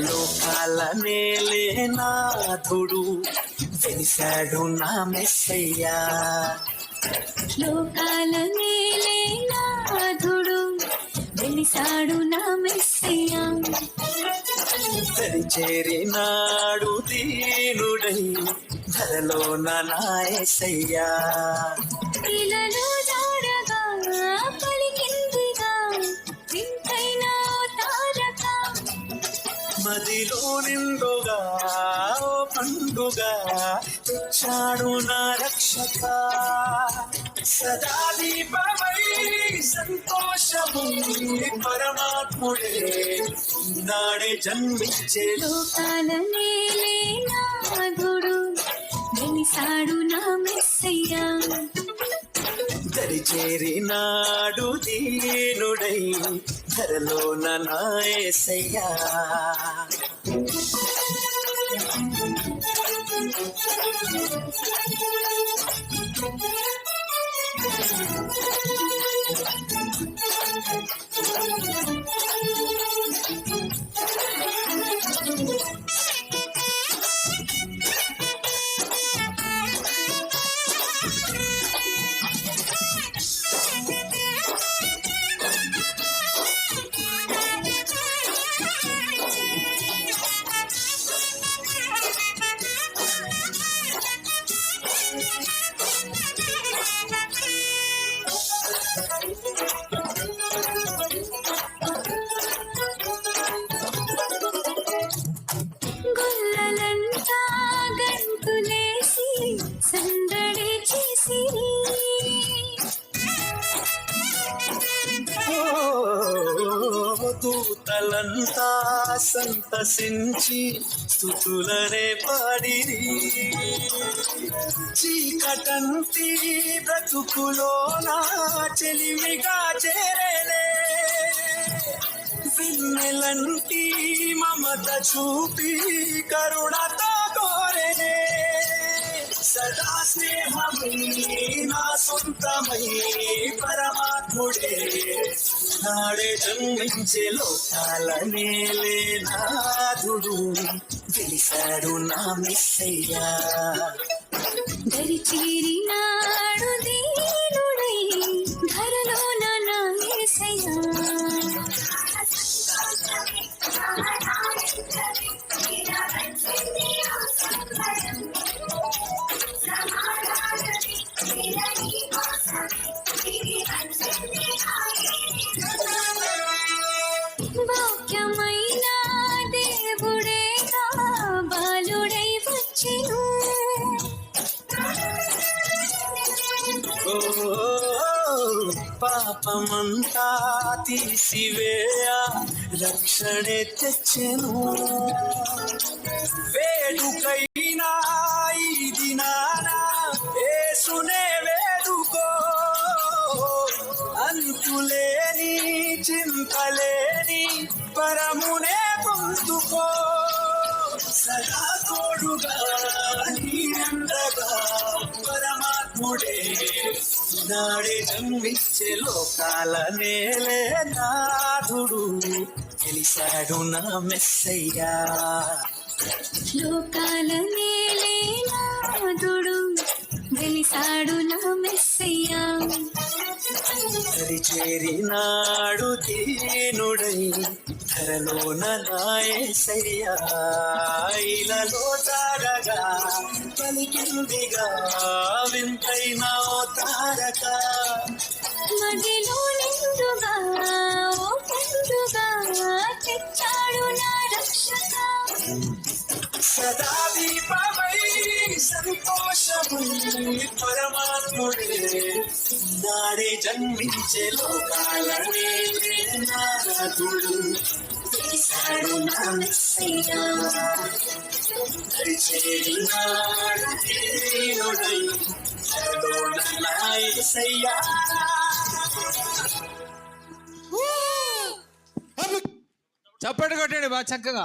లోకాల నేలేనాథుడు వెలిశాడు నా మెస్సయ్యా. లోకాల నేలేనాథుడు వెలిశాడు నా మెస్సయ్యా. చేరినాడు దీనుడై ధరలో నా యేసయ్యా. ఇలలో జాడగా పలికిందిగా వింతైన తారక, మదిలో నిండుగా ఓ పండుగా తెచ్చాడు నా రక్షక. సదా దీపమై సంతోషము పరమాత్ముడే నాడే జన్మించే. లోకాల నేలేనాథుడు వెలిశాడు నా మెస్సయ్యా. చేరినాడు దీనుడై ధరలో నా యేసయ్యా. గొల్లలంతా గంతులేసి సందడి చేసిరి. దూతలంతా సంతసించి స్తుతులనే పాడిరి. చీకటంతి బ్రతుకులోనా చెలిమిగా చేరేలే. వెన్నెలంటి మమత చూపి కరుణతో కోరేనే. సదా స్నేహమై నా సొంతమై పరమాత్ముడే నాడే జన్మించే. లోకాల నేలేనాథుడు వెలిశాడు నా మెస్సయ్యా. దరిచేరినాడు దీనుడై ధరలో నా యేసయ్యా. వాక్యమైన దేవుడే బాలుడై వచ్చెను. పాపమంతా తీసివేయ రక్షణే తెచ్చెను. వేడుకైనా ఈ దినాన యేసునే వేడుకో. అంతులేని చింతలేని పరమునే పొందుకో. సదా తోడుగా నీండగా పరమాత్ముడే నాడే జన్మించే. లోకాల నేలేనాథుడు వెలిశాడు నా మెస్సయ్యా. లోకాల నేలేనాథుడు వెలిశాడు నా మెస్సయ్యా. చేరినాడు దీనుడై ధరలో నా యేసయ్యా. ఇలలో తారగా పలికిందిగా వింతైన ఓ తారక. మదిలో నిండుగా ఓ పండుగా తెచ్చాడు నా రక్షక. సదా దీపమై సంతోషము పరమాత్ముడే ఈనాడే జన్మించే లోకాలనే నాథుడు వేశాడు నా మెస్సయ్యా దరిచేరినాడు దీనుడై ధరలోన నా యేసయ్యా చప్పటి కొట్టండి బాగా చక్కగా.